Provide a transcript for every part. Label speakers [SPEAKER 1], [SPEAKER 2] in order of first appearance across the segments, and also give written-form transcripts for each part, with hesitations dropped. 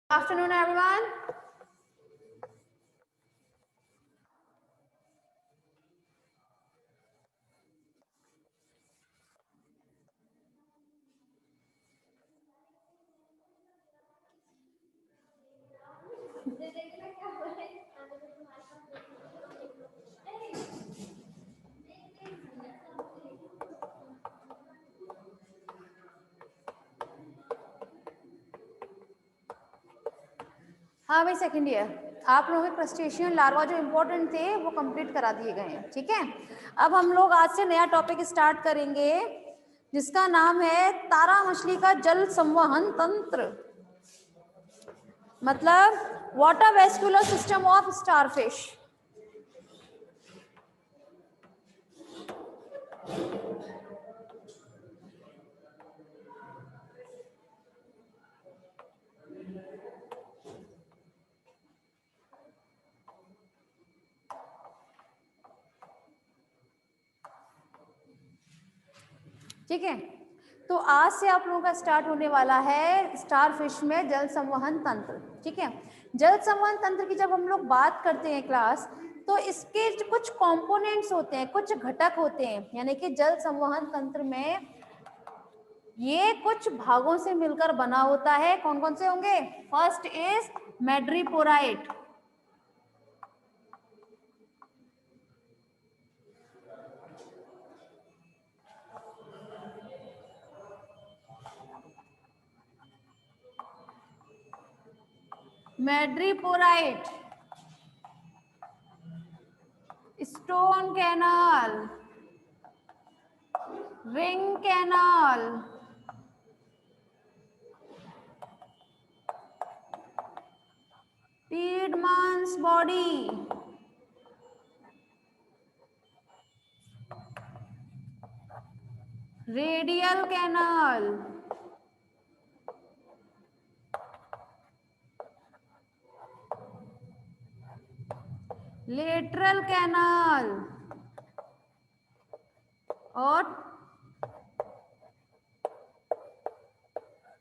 [SPEAKER 1] Afternoon, everyone. हाँ भाई, second year आप लोगों के क्रस्टेशियन लार्वा जो इम्पोर्टेंट थे वो कंप्लीट करा दिए गए हैं। ठीक है, अब हम लोग आज से नया टॉपिक स्टार्ट करेंगे जिसका नाम है तारा मछली का जल संवहन तंत्र, मतलब water vascular system of starfish. ठीक है, तो आज से आप लोगों का स्टार्ट होने वाला है स्टारफिश में जल संवहन तंत्र। ठीक है, जल संवहन तंत्र की जब हम लोग बात करते हैं क्लास, तो इसके कुछ कंपोनेंट्स होते हैं, कुछ घटक होते हैं, यानी कि जल संवहन तंत्र में ये कुछ भागों से मिलकर बना होता है। कौन कौन से होंगे? First is madreporite, madreporite, stone canal, ring canal, Tiedemann's body, radial canal, lateral canal और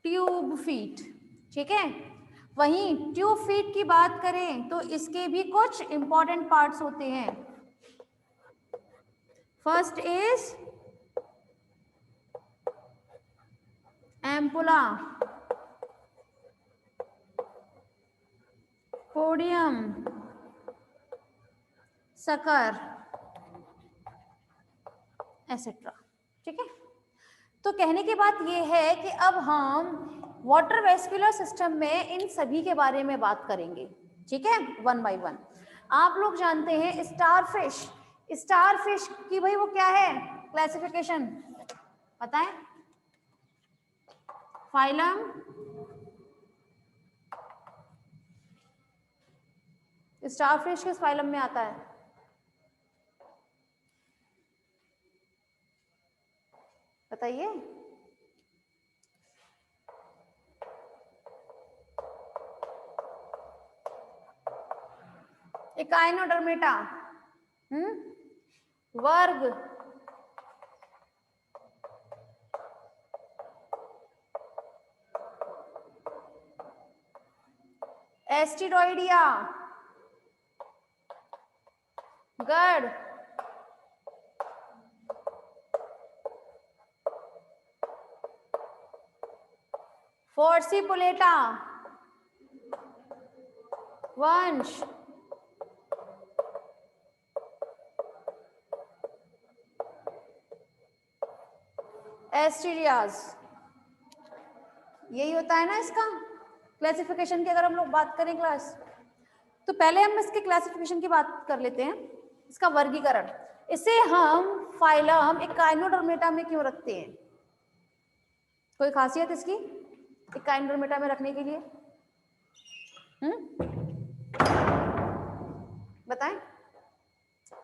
[SPEAKER 1] ट्यूब फीट। ठीक है, वहीं ट्यूब फीट की बात करें तो इसके भी कुछ इंपॉर्टेंट पार्ट्स होते हैं। First is ampulla, podium, sucker, etcetera. ठीक है, तो कहने की बात यह है कि अब हम वाटर वेस्कुलर सिस्टम में इन सभी के बारे में बात करेंगे। ठीक है, वन बाय वन। आप लोग जानते हैं स्टारफिश, स्टारफिश की भाई वो क्या है क्लासिफिकेशन बताएं? फाइलम, स्टारफिश किस फाइलम में आता है? बताइए। इकाइनोडर्मेटा, वर्ग, एस्टिडोइडिया, गढ़, फोर्सिपुलेटा, वंश, एस्टीरियाज। यही होता है ना इसका क्लासिफिकेशन की। अगर हम लोग बात करें क्लास, तो पहले हम इसके क्लासिफिकेशन की बात कर लेते हैं, इसका वर्गीकरण। इसे हम फाइलम इकाइनोडर्मेटा में क्यों रखते हैं? कोई खासियत इसकी इकाइनोडर्मेटा में रखने के लिए? बताएं।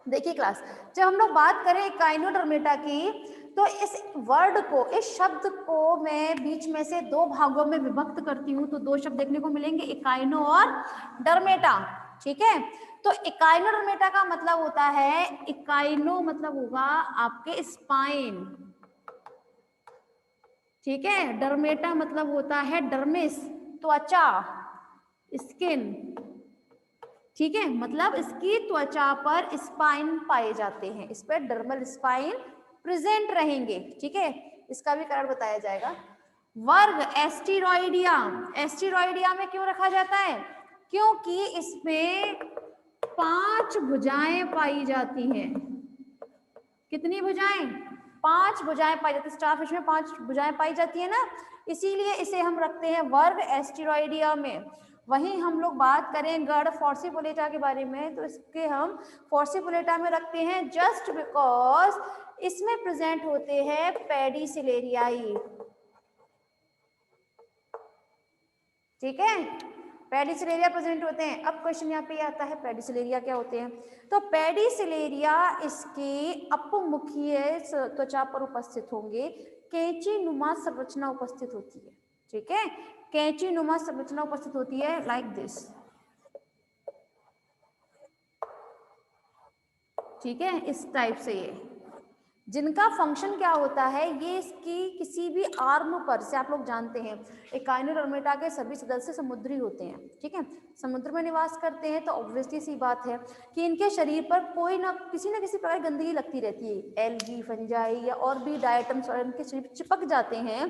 [SPEAKER 1] देखिए क्लास, जब हम लोग बात करें इकाइनोडर्मेटा की, तो इस वर्ड को, इस शब्द को मैं बीच में से दो भागों में विभक्त करती हूँ, तो दो शब्द देखने को मिलेंगे, इकाइनो और डर्मेटा। ठीक है, तो इकाइनोडर्मेटा का मतलब होता है, इकाइनो मतलब होगा आपके स्पाइन, ठीक है, डर्मेटा मतलब होता है डर्मिस, त्वचा। स्किन, ठीक है, मतलब इसकी त्वचा पर स्पाइन पाए जाते हैं, इस पर डर्मल स्पाइन प्रेजेंट रहेंगे, ठीक है, इसका भी कारण बताया जाएगा। वर्ग एस्टेरॉयडिया, एस्टेरॉयडिया में क्यों रखा जाता है? क्योंकि इसमें 5 भुजाएं पाई जाती हैं। कितनी भुजाएं? 5 भुजाएं पाई जाती है, स्टारफिश में 5 भुजाएं पाई जाती है ना, इसीलिए इसे हम रखते हैं वर्ग एस्टेरॉयडिया में। वहीं हम लोग बात करें गढ़ फॉर्सिपुलेटा के बारे में, तो इसके हम फॉर्सिपुलेटा में रखते हैं जस्ट बिकॉज इसमें प्रेजेंट होते हैं पेडिसिलेरियाई, ठीक है, पेडिसिलेरिया प्रेजेंट होते हैं। अब क्वेश्चन यहाँ पे आता है पेडिसिलेरिया क्या होते हैं? तो पेडिसिलेरिया इसके अपमुखीय त्वचा पर उपस्थित होंगे, कैंची नुमा संरचना उपस्थित होती है, ठीक है, कैंची नुमा संरचना उपस्थित होती है लाइक दिस, ठीक है, इस टाइप से ये, जिनका फंक्शन क्या होता है, ये इसकी किसी भी आर्म पर से, आप लोग जानते हैं एकाइनोडर्मेटा के सभी सदस्य समुद्री होते हैं, ठीक है, समुद्र में निवास करते हैं, तो ऑब्वियसली सी बात है कि इनके शरीर पर कोई ना किसी प्रकार की गंदगी लगती रहती है, एल्गी, फंजाई या और भी डायटम्स इनके शरीर चिपक जाते हैं,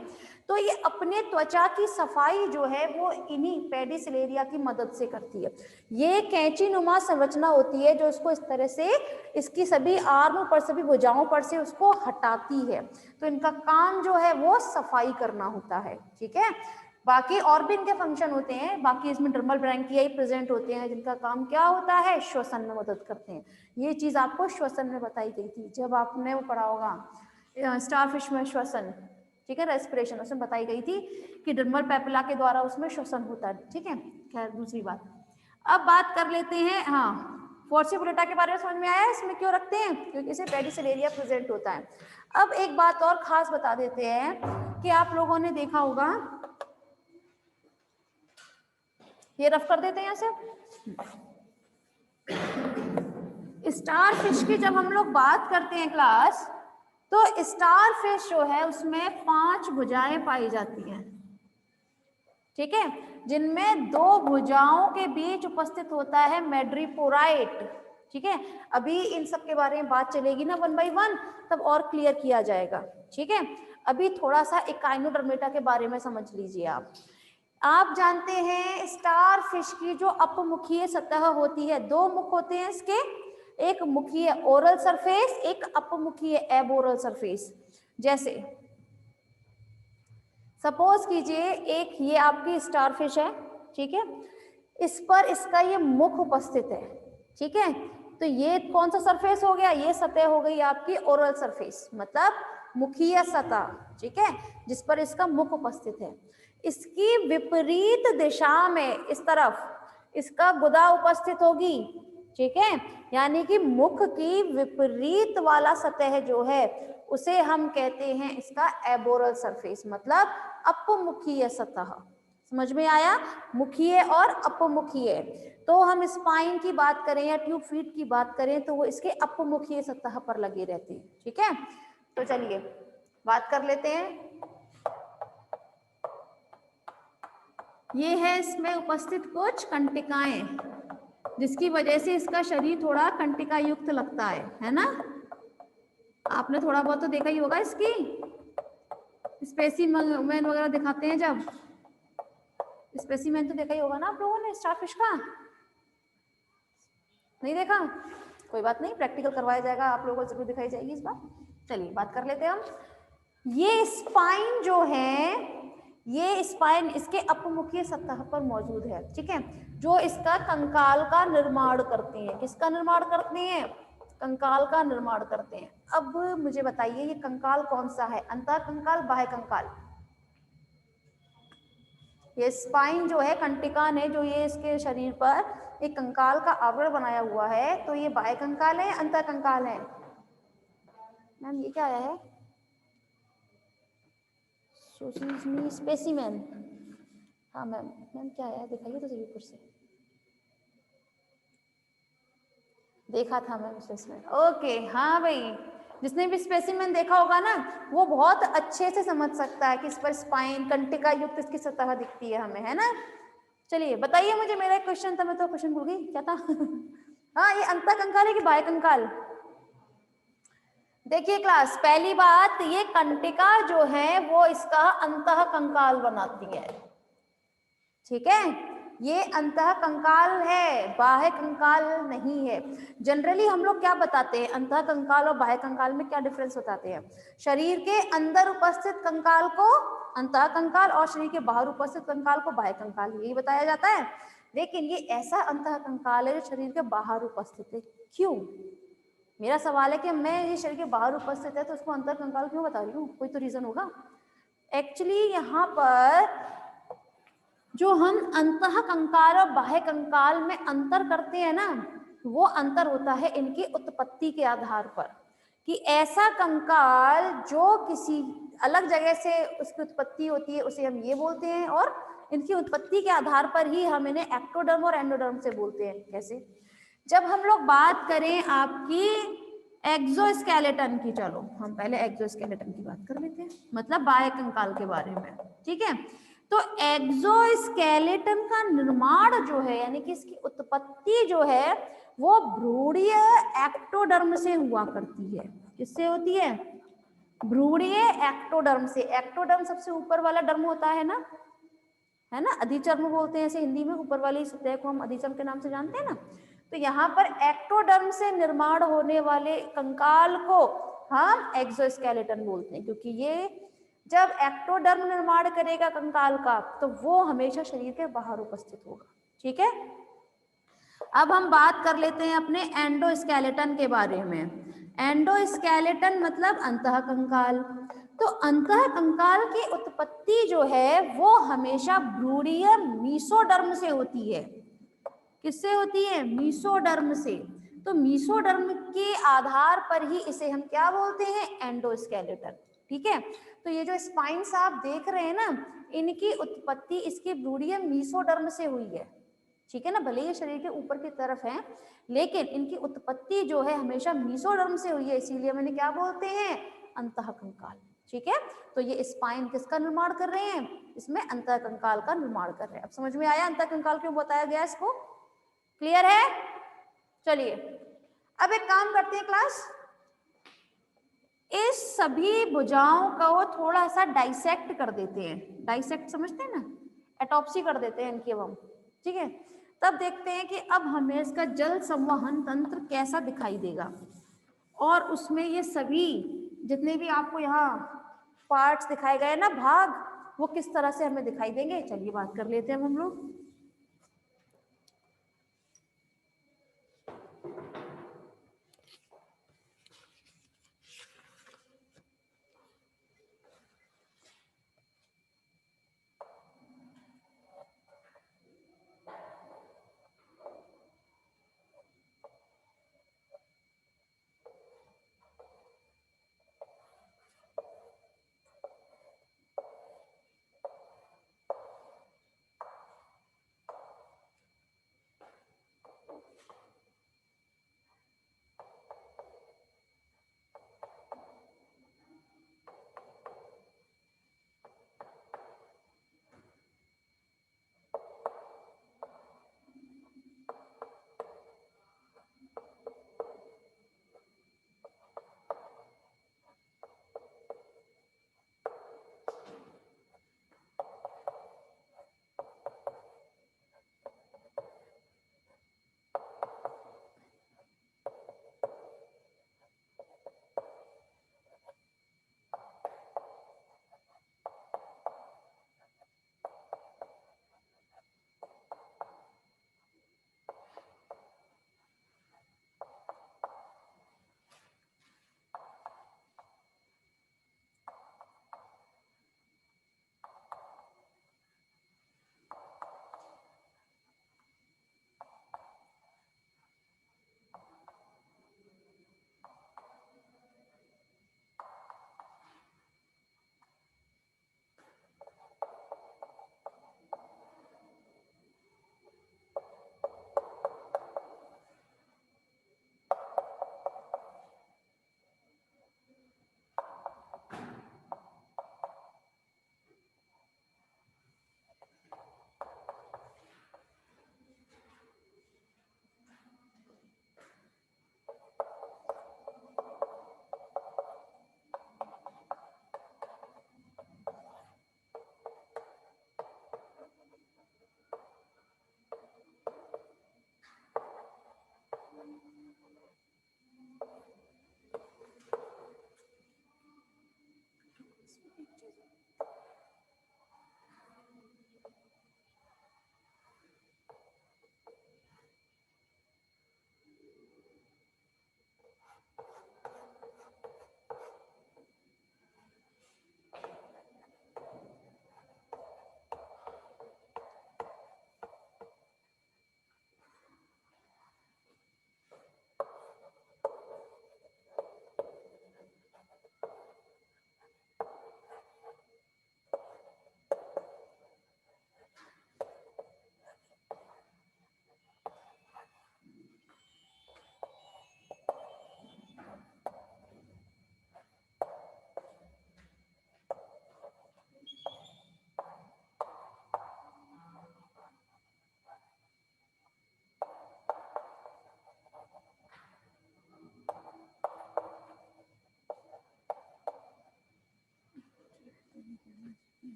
[SPEAKER 1] तो ये अपने त्वचा की सफाई जो है वो इन्हीं पेडिसिलेरिया की मदद से करती है। ये कैंची नुमा संरचना होती है जो इसको इस तरह से इसकी सभी आर्म पर, सभी भुजाओं पर से उसको हटाती है, तो इनका काम जो है वो सफाई करना होता है, ठीक है। बाकी और भी इनके फंक्शन होते हैं, बाकी इसमें डर्मल ब्रैंकियाई प्रेजेंट होते हैं जिनका काम क्या होता है, श्वसन में मदद करते हैं। ये चीज आपको श्वसन में बताई गई थी जब आपने वो पढ़ा होगा स्टारफिश में श्वसन, ठीक है, रेस्पिरेशन, उसमें बताई गई थी कि डर्मल पेपिला के द्वारा उसमें श्वसन होता है, ठीक है। खैर दूसरी बात, अब बात कर लेते हैं, हाँ, फॉर्सिपुलेटा के बारे में समझ में आया इसमें क्यों रखते हैं, क्योंकि इसे पेडिसिलेरिया प्रेजेंट होता है। अब एक बात और खास बता देते हैं कि आप लोगों ने देखा होगा, ये रफ कर देते हैं यहाँ से, स्टारफिश की जब हम लोग बात करते हैं क्लास, तो स्टारफिश जो है उसमें 5 भुजाएं पाई जाती हैं, ठीक है, जिनमें 2 भुजाओं के बीच उपस्थित होता है मैड्रिपोराइट, ठीक है। अभी इन सब के बारे में बात चलेगी ना 1 बाय 1, तब और क्लियर किया जाएगा, ठीक है। अभी थोड़ा सा एकाइनोडर्मेटा के बारे में समझ लीजिए। आप जानते हैं स्टारफिश की जो अपमुखीय सतह होती है, 2 मुख होते हैं इसके, एक मुखीय ओरल सरफेस, एक अपमुखीय एबोरल सरफेस। जैसे सपोज कीजिए एक ये आपकी स्टारफिश है, ठीक है, इस पर इसका ये मुख उपस्थित है, ठीक है, तो ये कौन सा सरफेस हो गया, ये सतह हो गई आपकी ओरल सरफेस, मतलब मुखीय सतह, ठीक है, जिस पर इसका मुख उपस्थित है। इसकी विपरीत दिशा में इस तरफ इसका गुदा उपस्थित होगी, ठीक है, यानी कि मुख की विपरीत वाला सतह जो है उसे हम कहते हैं इसका एबोरल सरफेस, मतलब अपमुखीय सतह। समझ में आया, मुखीय और अपमुखीय। तो हम स्पाइन की बात करें या ट्यूब फीट की बात करें तो वो इसके अपमुखीय सतह पर लगे रहते हैं, ठीक है। तो चलिए बात कर लेते हैं, ये है इसमें उपस्थित कुछ कंटिकाएं, जिसकी वजह से इसका शरीर थोड़ा कंटिका युक्त लगता है ना। आपने थोड़ा बहुत तो देखा ही होगा, इसकी स्पेसिमेन वगैरह दिखाते हैं जब, स्पेसिमेन तो देखा ही होगा ना आप लोगों ने स्टारफिश का, नहीं देखा? कोई बात नहीं, प्रैक्टिकल करवाया जाएगा, आप लोगों को जरूर दिखाई जाएगी इस बार। चलिए बात कर लेते हैं हम, ये स्पाइन जो है, ये स्पाइन इसके अपमुखीय सतह पर मौजूद है, ठीक है, जो इसका कंकाल का निर्माण करते हैं। किसका निर्माण करते हैं? कंकाल का निर्माण करते हैं। अब मुझे बताइए ये कंकाल कौन सा है, अंतः कंकाल, बाह्य कंकाल? ये स्पाइन जो है, कंटिकान है जो ये इसके शरीर पर एक कंकाल का आवरण बनाया हुआ है, तो ये बाह्य कंकाल है, अंतः कंकाल है? मैम ये क्या आया है? स्पेसिमेन, हाँ मैम, मैम क्या आया दिखाइए तो सही ऊपर से, देखा था मैम स्पेसिमेन, ओके, हाँ भाई, जिसने भी स्पेसिमेन देखा होगा ना वो बहुत अच्छे से समझ सकता है कि इस पर स्पाइन कंटिका युक्त इसकी सतह दिखती है हमें, है ना। चलिए बताइए मुझे, मेरा एक क्वेश्चन था, मैं तो क्वेश्चन भूल गई, क्या था? हाँ, ये अंतः कंकाल है कि बाह्य कंकाल? देखिए क्लास, पहली बात, ये कंटिका जो है वो इसका अंतः कंकाल बनाती है, ठीक है? ये अंतः कंकाल है, बाह्य कंकाल नहीं है। जनरली हम लोग क्या बताते हैं, अंतः कंकाल और बाह्य कंकाल में क्या डिफरेंस बताते हैं? शरीर के अंदर उपस्थित कंकाल को अंतः कंकाल और शरीर के बाहर उपस्थित कंकाल को बाह्य कंकाल, यही बताया जाता है। लेकिन ये ऐसा अंतः कंकाल है जो शरीर के बाहर उपस्थित है। क्यों? मेरा सवाल है कि मैं ये शरीर के बाहर उपस्थित है तो उसको अंतः कंकाल क्यों बता रही हूँ? कोई तो रीजन होगा। एक्चुअली यहाँ पर जो हम अंतः कंकाल और बाह्य कंकाल में अंतर करते हैं ना, वो अंतर होता है इनकी उत्पत्ति के आधार पर, कि ऐसा कंकाल जो किसी अलग जगह से उसकी उत्पत्ति होती है उसे हम ये बोलते हैं, और इनकी उत्पत्ति के आधार पर ही हम इन्हें एक्टोडर्म और एंडोडर्म से बोलते हैं। कैसे? जब हम लोग बात करें आपकी एक्सोस्केलेटन की, चलो हम पहले एक्सोस्केलेटन की बात कर लेते हैं, मतलब बाह्य कंकाल के बारे में, ठीक है? तो एक्सोस्केलेटन का निर्माण जो है, यानी कि इसकी उत्पत्ति जो है, वो भ्रूणीय एक्टोडर्म से हुआ करती है। किससे होती है? भ्रूणीय एक्टोडर्म से। एक्टोडर्म सबसे ऊपर वाला डर्म होता है ना, है ना? अधिचर्म बोलते हैं इसे हिंदी में, ऊपर वाली सतह को हम अधिचर्म के नाम से जानते हैं ना। तो यहाँ पर एक्टोडर्म से निर्माण होने वाले कंकाल को हम एक्सोस्केलेटन बोलते हैं, क्योंकि ये जब एक्टोडर्म निर्माण करेगा कंकाल का तो वो हमेशा शरीर के बाहर उपस्थित होगा, ठीक है? अब हम बात कर लेते हैं अपने एंडोस्केलेटन के बारे में। एंडोस्केलेटन मतलब अंतः कंकाल। तो अंतः कंकाल की उत्पत्ति जो है वो हमेशा भ्रूणीय मीसोडर्म से होती है। किससे होती है? मीसोडर्म से। तो मीसोडर्म के आधार पर ही इसे हम क्या बोलते हैं? एंडोस्केलेटन, ठीक है? तो ये जो स्पाइन्स आप देख रहे हैं ना, इनकी उत्पत्ति इसके भ्रूणीय मीसोडर्म से हुई है, ठीक है ना? भले ये शरीर के ऊपर की तरफ है, लेकिन इनकी उत्पत्ति जो है हमेशा मीसोडर्म से हुई है, इसीलिए मैंने क्या बोलते हैं? अंतः कंकाल, ठीक है? तो ये स्पाइन किसका निर्माण कर रहे हैं? इसमें अंतः कंकाल का निर्माण कर रहे हैं। अब समझ में आया अंतः कंकाल क्यों बताया गया इसको? क्लियर है? चलिए अब एक काम करते हैं क्लास, इस सभी भुजाओं को थोड़ा सा डाइसेक्ट कर देते हैं। डाइसेक्ट समझते हैं ना? एटॉप्सी कर देते हैं इनकी अब हम, ठीक है? तब देखते हैं कि अब हमें इसका जल संवहन तंत्र कैसा दिखाई देगा, और उसमें ये सभी जितने भी आपको यहाँ पार्ट्स दिखाए गए ना, भाग, वो किस तरह से हमें दिखाई देंगे। चलिए बात कर लेते हैं हम लोग।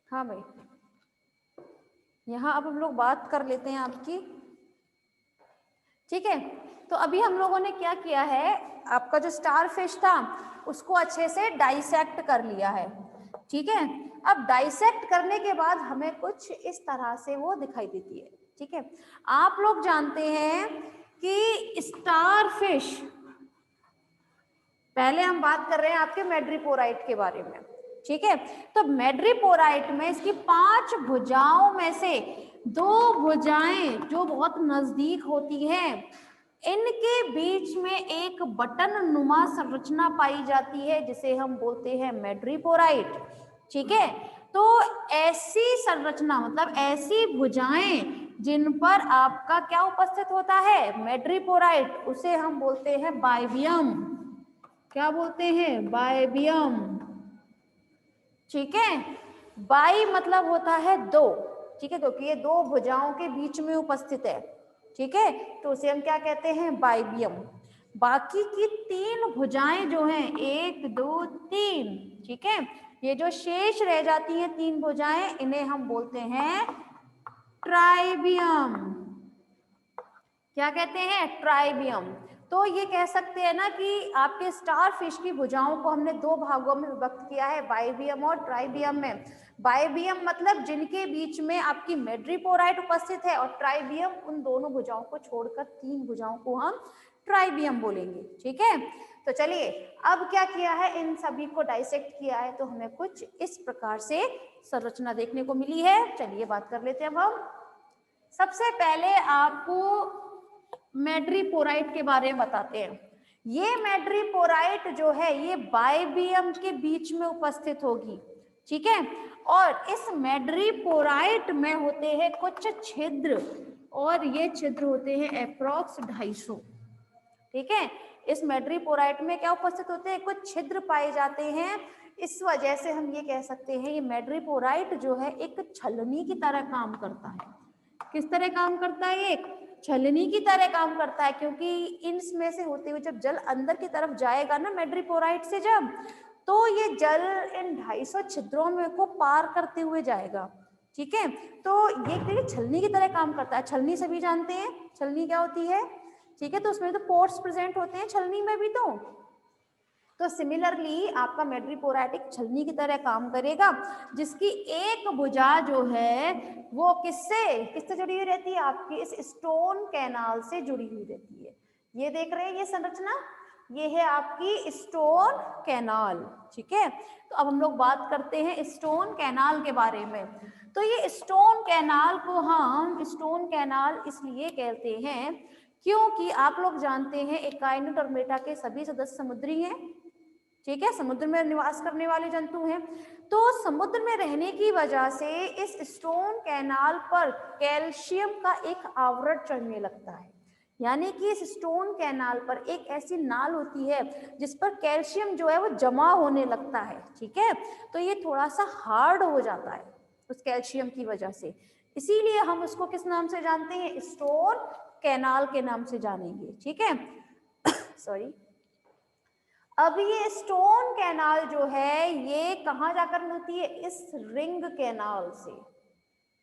[SPEAKER 1] हाँ भाई, यहाँ अब हम लोग बात कर लेते हैं आपकी, ठीक है। तो अभी हम लोगों ने क्या किया है, आपका जो स्टार फिश था उसको अच्छे से डाइसेक्ट कर लिया है, ठीक है। अब डाइसेक्ट करने के बाद हमें कुछ इस तरह से वो दिखाई देती है, ठीक है। आप लोग जानते हैं कि स्टार फिश, पहले हम बात कर रहे हैं आपके मैड्रीपोराइट के बारे में, ठीक है। तो मैड्रीपोराइट में इसकी 5 भुजाओं में से 2 भुजाएं जो बहुत नजदीक होती हैं, इनके बीच में एक बटन नुमा संरचना पाई जाती है जिसे हम बोलते हैं मैड्रीपोराइट, ठीक है। तो ऐसी संरचना मतलब ऐसी भुजाएं जिन पर आपका क्या उपस्थित होता है, मैड्रीपोराइट, उसे हम बोलते हैं बाइबियम। क्या बोलते हैं, बाइबियम, ठीक है। बाई मतलब होता है 2, ठीक है, क्योंकि ये 2 भुजाओं के बीच में उपस्थित है, ठीक है, तो उसे हम क्या कहते हैं, बाइबियम। बाकी की 3 भुजाएं जो हैं, 1 2 3, ठीक है, ये जो शेष रह जाती हैं 3 भुजाएं, इन्हें हम बोलते हैं ट्राइबियम। क्या कहते हैं, ट्राइबियम। तो ये कह सकते हैं ना कि आपके स्टार फिश की भुजाओं को हमने 2 भागों में विभक्त किया है, बाइबियम और ट्राइबियम में। बाइबियम मतलब जिनके बीच में आपकी मैड्रीपोराइट उपस्थित है, और ट्राइबियम उन दोनों भुजाओं को छोड़कर 3 भुजाओं को हम ट्राइबियम बोलेंगे, ठीक है। तो चलिए, अब क्या किया है, इन सभी को डाइसेक्ट किया है, तो हमें कुछ इस प्रकार से संरचना देखने को मिली है। चलिए बात कर लेते हैं अब हम। सबसे पहले आपको मैड्रीपोराइट के बारे में बताते हैं। ये मैड्रीपोराइट जो है ये बाइबियम के बीच में उपस्थित होगी, ठीक है। और इस मैड्रीपोराइट में होते हैं कुछ छिद्र, और ये छिद्र होते हैं अप्रॉक्स 250, ठीक है। इस मैड्रीपोराइट में क्या उपस्थित होते हैं, कुछ छिद्र पाए जाते हैं। इस वजह से हम ये कह सकते हैं ये मैड्रीपोराइट जो है एक छलनी की तरह काम करता है। किस तरह काम करता है, एक छलनी की तरह काम करता है, क्योंकि इनमें से होते हुए जब जल अंदर की तरफ जाएगा ना मैड्रीपोराइट से, जब तो ये जल इन 250 छिद्रों में को पार करते हुए जाएगा, ठीक है। तो ये छलनी की तरह काम करता है। छलनी सभी जानते हैं छलनी क्या होती है, ठीक है। तो उसमें तो पोर्स प्रेजेंट होते हैं छलनी में भी। तो सिमिलरली आपका मैड्रीपोराइट एक छलनी की तरह काम करेगा, जिसकी एक भुजा जो है वो किससे जुड़ी हुई रहती है, आपकी इस स्टोन कैनाल से जुड़ी हुई रहती है। ये देख रहे हैं ये संरचना, ये है आपकी स्टोन कैनाल, ठीक है। तो अब हम लोग बात करते हैं स्टोन कैनाल के बारे में। तो ये स्टोन कैनाल को हम स्टोन कैनाल इसलिए कहते हैं क्योंकि आप लोग जानते हैं एकाइनोडर्मेटा के सभी सदस्य समुद्री हैं, ठीक है, समुद्र में निवास करने वाले जंतु हैं। तो समुद्र में रहने की वजह से इस स्टोन कैनाल पर कैल्शियम का एक आवरण चढ़ने लगता है, यानी कि इस स्टोन कैनाल पर एक ऐसी नाल होती है जिस पर कैल्शियम जो है वो जमा होने लगता है, ठीक है। तो ये थोड़ा सा हार्ड हो जाता है उस कैल्शियम की वजह से, इसीलिए हम उसको किस नाम से जानते हैं, स्टोन कैनाल के नाम से जानेंगे, ठीक है। सॉरी। अब ये स्टोन कैनाल जो है ये कहाँ जाकर मिलती है, इस रिंग कैनाल से।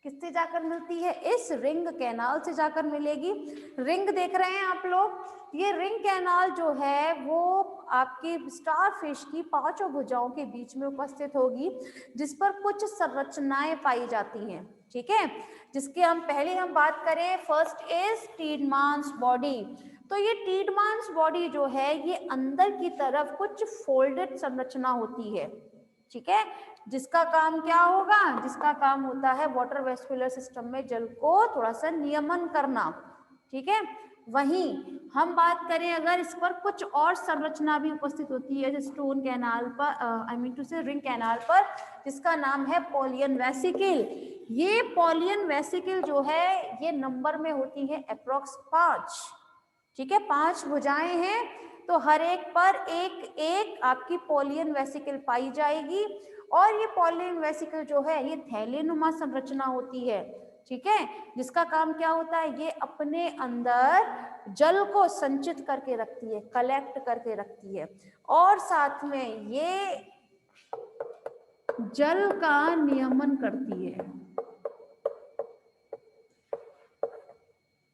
[SPEAKER 1] किससे जाकर मिलती है, इस रिंग कैनाल से जाकर मिलेगी। रिंग देख रहे हैं आप लोग, ये रिंग कैनाल जो है वो आपकी स्टार फिश की 5 भुजाओं के बीच में उपस्थित होगी, जिस पर कुछ संरचनाएं पाई जाती हैं, ठीक है। जिसके हम बात करें, फर्स्ट इज टीडमांस बॉडी। तो ये टीडमांस बॉडी जो है ये अंदर की तरफ कुछ फोल्डेड संरचना होती है, ठीक है, जिसका काम क्या होगा, जिसका काम होता है वाटर वेस्कुलर सिस्टम में जल को थोड़ा सा नियमन करना, ठीक है। वहीं हम बात करें अगर इस पर कुछ और संरचना भी उपस्थित होती है स्टोन कैनाल पर, आई मीन टू से रिंग कैनाल पर, जिसका नाम है पॉलियन वेसिकल। ये पॉलियन वेसिकल जो है ये नंबर में होती है अप्रोक्स 5, ठीक है, 5 भुजाएं हैं, तो हर एक पर एक एक आपकी पॉलियन वेसिकल पाई जाएगी। और ये पॉलियन वेसिकल जो है ये थैलेनुमा संरचना होती है, ठीक है, जिसका काम क्या होता है, ये अपने अंदर जल को संचित करके रखती है, कलेक्ट करके रखती है, और साथ में ये जल का नियमन करती है।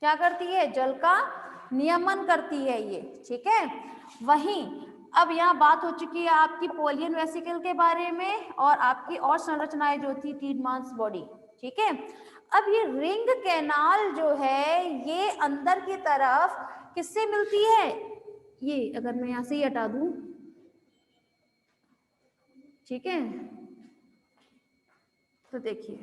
[SPEAKER 1] क्या करती है, जल का नियमन करती है ये, ठीक है। वहीं अब यहाँ बात हो चुकी है आपकी पॉलियन वेसिकल के बारे में और आपकी और संरचनाएं जो थी टीडमांस बॉडी, ठीक है। अब ये रिंग कैनाल जो है ये अंदर की तरफ किससे मिलती है, ये अगर मैं यहाँ से ही हटा दूं, ठीक है, तो देखिए,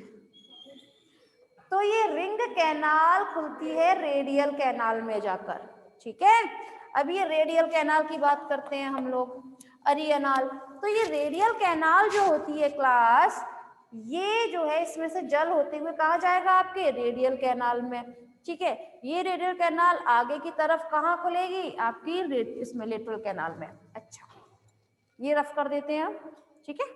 [SPEAKER 1] तो ये रिंग कैनाल खुलती है रेडियल कैनाल में जाकर, ठीक है। अब ये रेडियल कैनाल की बात करते हैं हम लोग, अरियनाल। तो ये रेडियल कैनाल जो होती है क्लास, ये जो है इसमें से जल होते हुए कहाँ जाएगा, आपके रेडियल कैनाल में, ठीक है। ये रेडियल कैनाल आगे की तरफ कहाँ खुलेगी, आपकी इसमें लेटरल कैनाल में। अच्छा, ये रफ कर देते हैं हम, ठीक है।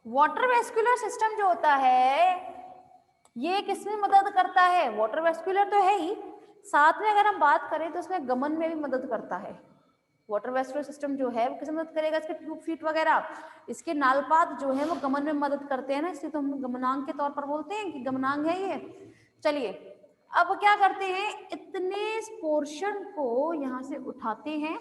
[SPEAKER 1] वाटर वेस्कुलर सिस्टम जो होता है ये किसमें मदद करता है, वाटर वेस्कुलर तो है ही, साथ में अगर हम बात करें तो उसमें गमन में भी मदद करता है। वाटर वेस्कुलर सिस्टम जो है वो किसमें मदद करेगा, इसके ट्यूब फीट वगैरह, इसके नालपात जो है वो गमन में मदद करते हैं ना, इसलिए तो हम गमनांग के तौर पर बोलते हैं कि गमनांग है ये। चलिए अब क्या करते हैं, इतने पोर्शन को यहाँ से उठाते हैं,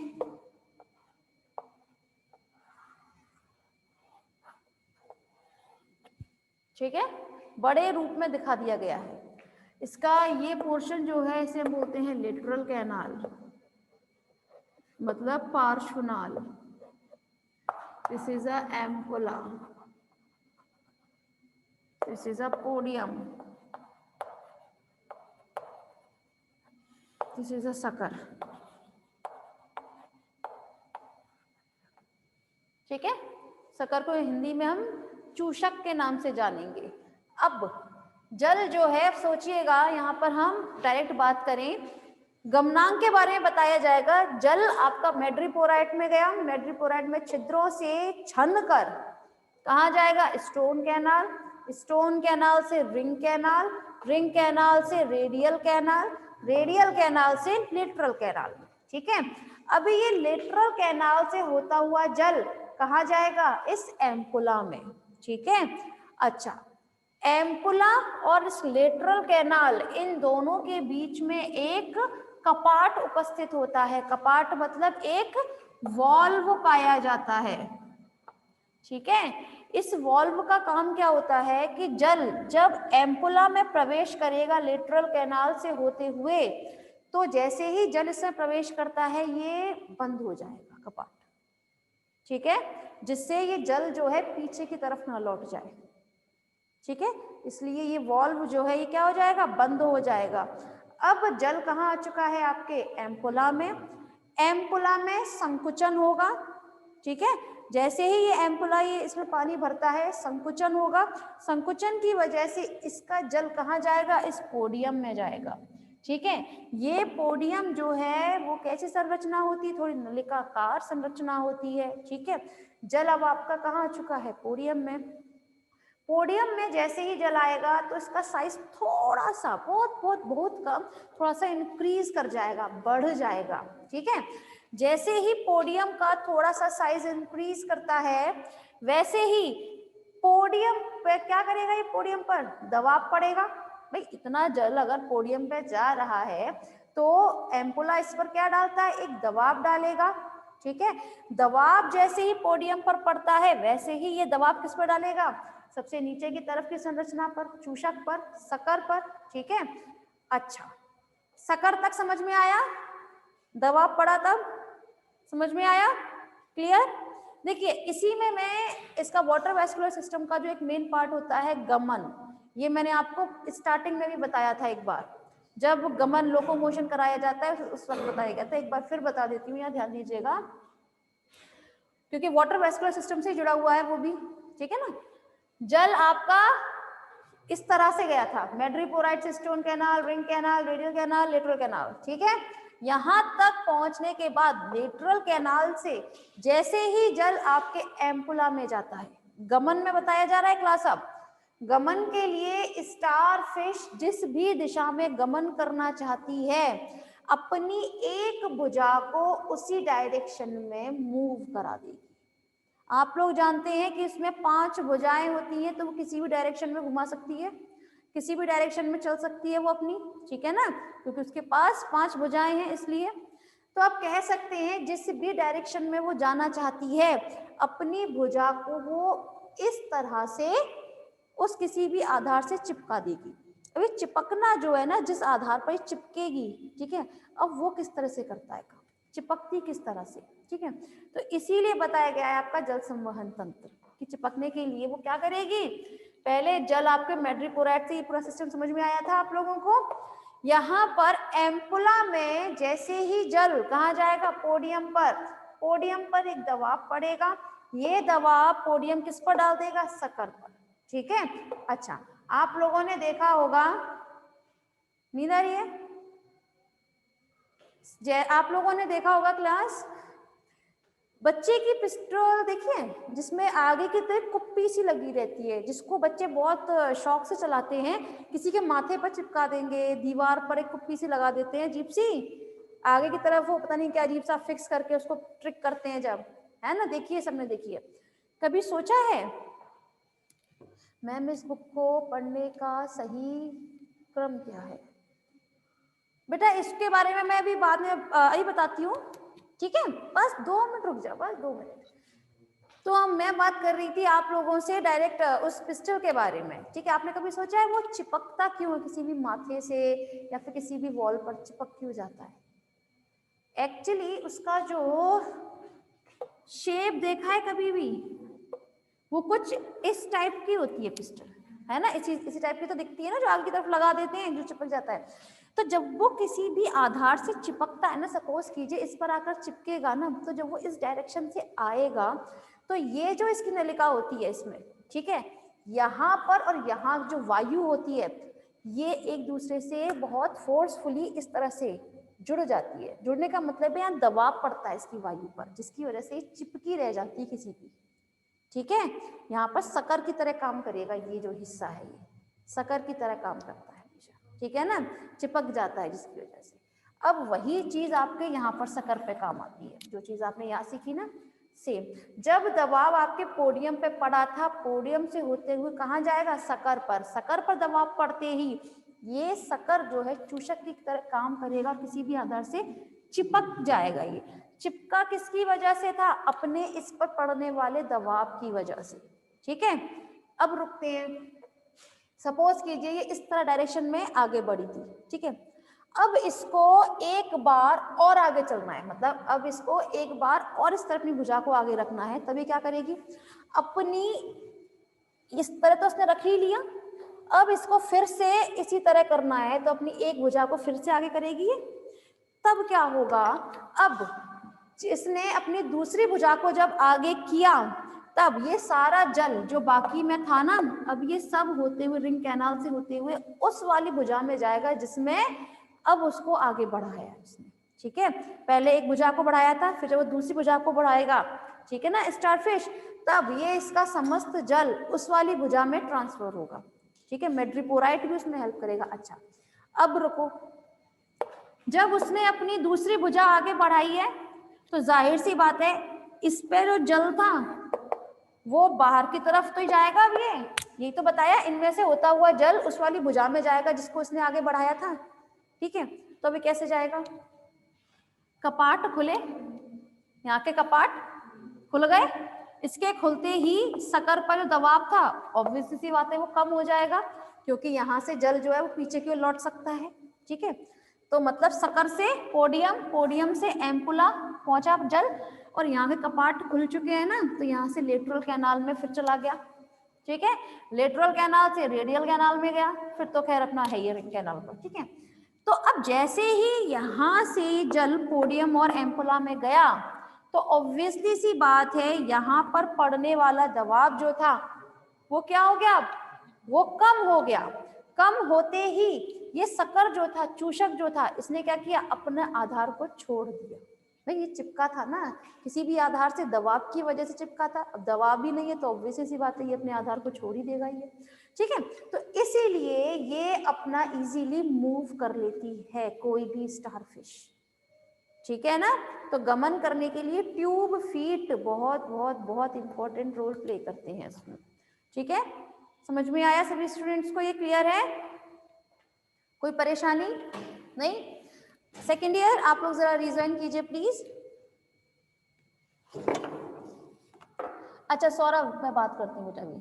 [SPEAKER 1] ठीक है, बड़े रूप में दिखा दिया गया है। इसका ये पोर्शन जो है इसे हम बोलते हैं लेटरल कैनाल, मतलब पार्श्वनाल। This is a ampulla, this is a podium, this is a sucker, ठीक है। सकर को हिंदी में हम चूषक के नाम से जानेंगे। अब जल जो है सोचिएगा, यहाँ पर हम डायरेक्ट बात करें, गमनांग के बारे में बताया जाएगा। जल आपका मैड्रिपोराइट में गया, मैड्रिपोराइट में छिद्रों से छन कर कहाँ जाएगा, स्टोन कैनाल, स्टोन कैनाल से रिंग कैनाल, रिंग कैनाल से रेडियल कैनाल, रेडियल कैनाल से लेटरल कैनाल, ठीक है। अभी ये लेटरल कैनाल से होता हुआ जल कहाँ जाएगा, इस एम्पुला में, ठीक है। अच्छा, एम्पुला और इस लेटरल कैनाल इन दोनों के बीच में एक कपाट उपस्थित होता है, कपाट मतलब एक वॉल्व पाया जाता है, ठीक है। इस वॉल्व का काम क्या होता है कि जल जब एम्पुला में प्रवेश करेगा लेटरल कैनाल से होते हुए, तो जैसे ही जल इसमें प्रवेश करता है ये बंद हो जाएगा कपाट, ठीक है, जिससे ये जल जो है पीछे की तरफ ना लौट जाए, ठीक है। इसलिए ये वॉल्व जो है ये क्या हो जाएगा, बंद हो जाएगा। अब जल कहाँ आ चुका है, आपके एम्पुला में, एम्पुला में संकुचन होगा, ठीक है। जैसे ही ये एम्पुला ये इसमें पानी भरता है संकुचन होगा, संकुचन की वजह से इसका जल कहाँ जाएगा, इस पोडियम में जाएगा, ठीक है। ये पोडियम जो है वो कैसी संरचना होती है, थोड़ी नलिकाकार संरचना होती है, ठीक है। जल अब आपका कहाँ आ चुका है, पोडियम में। पोडियम में जैसे ही जल आएगा तो इसका साइज थोड़ा सा बहुत बहुत बहुत कम थोड़ा सा इंक्रीज कर जाएगा, बढ़ जाएगा, ठीक है। जैसे ही पोडियम का थोड़ा सा साइज इंक्रीज करता है वैसे ही पोडियम पे क्या करेगा, ये पोडियम पर दबाव पड़ेगा। भाई इतना जल अगर पोडियम पे जा रहा है तो एम्पुला इस पर क्या डालता है, एक दबाव डालेगा, ठीक है। दबाव जैसे ही पोडियम पर पड़ता है वैसे ही ये दबाव किस पर डालेगा, सबसे नीचे की तरफ की संरचना पर, चूषक पर, सकर पर, ठीक है। अच्छा, सकर तक समझ में आया, दबाव पड़ा तब समझ में आया, क्लियर। देखिए इसी में मैं इसका वाटर वेस्कुलर सिस्टम का जो एक मेन पार्ट होता है गमन, ये मैंने आपको स्टार्टिंग में भी बताया था एक बार, जब गमन लोकोमोशन कराया जाता है उस वक्त बताया गया था। एक बार फिर बता देती हूँ, यहाँ ध्यान दीजिएगा, क्योंकि वाटर वेस्कुलर सिस्टम से जुड़ा हुआ है वो भी, ठीक है ना। जल आपका इस तरह से गया था, मैड्रीपोराइट, cistron canal, ring canal, radial canal, lateral canal, ठीक है। यहां तक पहुंचने के बाद लेटरल कैनाल से जैसे ही जल आपके एम्पुला में जाता है, गमन में बताया जा रहा है क्लास। अब गमन के लिए स्टार फिश जिस भी दिशा में गमन करना चाहती है, अपनी एक भुजा को उसी डायरेक्शन में मूव करा देगी। आप लोग जानते हैं कि इसमें 5 भुजाएं होती हैं, तो वो किसी भी डायरेक्शन में घुमा सकती है, किसी भी डायरेक्शन में चल सकती है वो अपनी, ठीक है ना, क्योंकि उसके पास 5 भुजाएं हैं इसलिए। तो आप कह सकते हैं जिस भी डायरेक्शन में वो जाना चाहती है, अपनी भुजा को वो इस तरह से उस किसी भी आधार से चिपका देगी। अभी चिपकना जो है ना, जिस आधार पर चिपकेगी, ठीक है, अब वो किस तरह से करता है काम, चिपकती किस तरह से, ठीक है। तो इसीलिए बताया गया है आपका जल संवहन तंत्र कि चिपकने के लिए वो क्या करेगी। पहले जल आपके मैड्रीपोराइट से, ये पूरा सिस्टम समझ में आया था आप लोगों को। यहाँ पर एम्पुला में जैसे ही जल कहाँ जाएगा, पोडियम पर, पोडियम पर एक दबाव पड़ेगा, ये दबाव पोडियम किस पर डाल देगा, शक्कर पर, ठीक है। अच्छा, आप लोगों ने देखा होगा, नींद आ रही है, आप लोगों ने देखा होगा क्लास, बच्चे की पिस्टल देखिए जिसमें आगे की तरफ कुप्पी सी लगी रहती है, जिसको बच्चे बहुत शौक से चलाते हैं, किसी के माथे पर चिपका देंगे, दीवार पर एक कुप्पी सी लगा देते हैं अजीब सी, आगे की तरफ वो पता नहीं क्या अजीब सा फिक्स करके उसको ट्रिक करते हैं जब, है ना, देखिए सबने देखिए। कभी सोचा है मैम इस बुक को पढ़ने का सही क्रम क्या है? बेटा इसके बारे में मैं अभी बाद में अभी बताती हूँ, ठीक है, बस 2 मिनट रुक जाओ, बस 2 मिनट। तो मैं बात कर रही थी आप लोगों से डायरेक्ट उस पिस्टल के बारे में, ठीक है। आपने कभी सोचा है वो चिपकता क्यों है किसी भी माथे से या फिर किसी भी वॉल पर चिपक क्यों जाता है? एक्चुअली उसका जो शेप देखा है कभी भी, वो कुछ इस टाइप की होती है पिस्टल, है ना, इसी टाइप की तो दिखती है ना, जो आगे की तरफ लगा देते हैं जो चिपक जाता है। तो जब वो किसी भी आधार से चिपकता है ना, सपोज कीजिए इस पर आकर चिपकेगा ना, तो जब वो इस डायरेक्शन से आएगा तो ये जो इसकी नलिका होती है इसमें, ठीक है, यहाँ पर और यहाँ जो वायु होती है, ये एक दूसरे से बहुत फोर्सफुली इस तरह से जुड़ जाती है। जुड़ने का मतलब है यहाँ दबाव पड़ता है इसकी वायु पर, जिसकी वजह से चिपकी रह जाती है किसी की, ठीक है। यहाँ पर शक्कर की तरह काम करेगा, ये जो हिस्सा है ये शक्कर की तरह काम करता है हमेशा, ठीक है ना, चिपक जाता है जिसकी वजह से। अब वही चीज आपके यहाँ पर शक्कर पे काम आती है, जो चीज आपने यहाँ सीखी ना, सेम। जब दबाव आपके पोडियम पे पड़ा था, पोडियम से होते हुए कहाँ जाएगा, शक्कर पर, शक्कर पर दबाव पड़ते ही ये शक्कर जो है चूषक की तरह काम करेगा, किसी भी आधार से चिपक जाएगा। ये चिपका किसकी वजह से था, अपने इस पर पड़ने वाले दबाव की वजह से, ठीक है। अब रुकते हैं, सपोज कीजिए ये इस तरह डायरेक्शन में आगे बढ़ी थी, ठीक है। अब इसको एक बार और आगे चलना है, मतलब अब इसको एक बार और इस तरह अपनी भुजा को आगे रखना है, तभी क्या करेगी, अपनी इस तरह तो उसने रख ही लिया, अब इसको फिर से इसी तरह करना है, तो अपनी एक भुजा को फिर से आगे करेगी। तब क्या होगा, अब इसने अपनी दूसरी भुजा को जब आगे किया, तब ये सारा जल जो बाकी में था ना, अब ये सब होते हुए रिंग कैनाल से होते हुए उस वाली भुजा में जाएगा जिसमें अब उसको आगे बढ़ाया उसने, ठीक है। पहले एक भुजा को बढ़ाया था, फिर जब वो दूसरी भुजा को बढ़ाएगा, ठीक है ना, स्टारफिश, तब ये इसका समस्त जल उस वाली भुजा में ट्रांसफर होगा, ठीक है। मैड्रीपोराइट भी उसमें हेल्प करेगा। अच्छा, अब रुको, जब उसने अपनी दूसरी भुजा आगे बढ़ाई है तो जाहिर सी बात है इस पे जो जल था वो बाहर की तरफ तो ही जाएगा। अब यही तो बताया, इनमें से होता हुआ जल उस वाली भुजा में जाएगा जिसको उसने आगे बढ़ाया था, ठीक है। तो अभी कैसे जाएगा, कपाट खुले, यहाँ के कपाट खुल गए, इसके खुलते ही शक्कर पर जो दबाव था ऑब्वियस सी बात है वो कम हो जाएगा, क्योंकि यहाँ से जल जो है वो पीछे की ओर लौट सकता है, ठीक है। तो मतलब शक्कर से पोडियम, पोडियम से एम्पुला पहुंचा जल, और यहाँ के कपाट खुल चुके हैं ना, तो यहाँ से लेटरल कैनाल में फिर चला गया, ठीक है, लेटरल कैनाल से रेडियल कैनाल में गया, फिर तो खैर अपना है ये कैनाल पर, ठीक है। तो अब जैसे ही यहाँ से जल पोडियम और एम्पुला में गया तो ऑब्वियसली सी बात है यहाँ पर पड़ने वाला दबाव जो था वो क्या हो गया, वो कम हो गया। कम होते ही ये शक्कर जो था, चूषक जो था, इसने क्या किया, अपने आधार को छोड़ दिया। भाई ये चिपका था ना, किसी भी आधार से दबाव की वजह से चिपका था, अब दबाव भी नहीं है तो ऑब्वियस सी बात है ये अपने आधार को छोड़ ही देगा ये, ठीक है। तो इसीलिए ये अपना इजीली मूव कर लेती है कोई भी स्टारफिश, ठीक है ना। तो गमन करने के लिए ट्यूब फीट बहुत बहुत बहुत इंपॉर्टेंट रोल प्ले करते हैं इसमें, ठीक है। समझ में आया सभी स्टूडेंट्स को, ये क्लियर है, कोई परेशानी नहीं। सेकेंड ईयर आप लोग जरा रिजॉइन कीजिए प्लीज। अच्छा सौरभ, मैं बात करती हूँ बेटा अभी।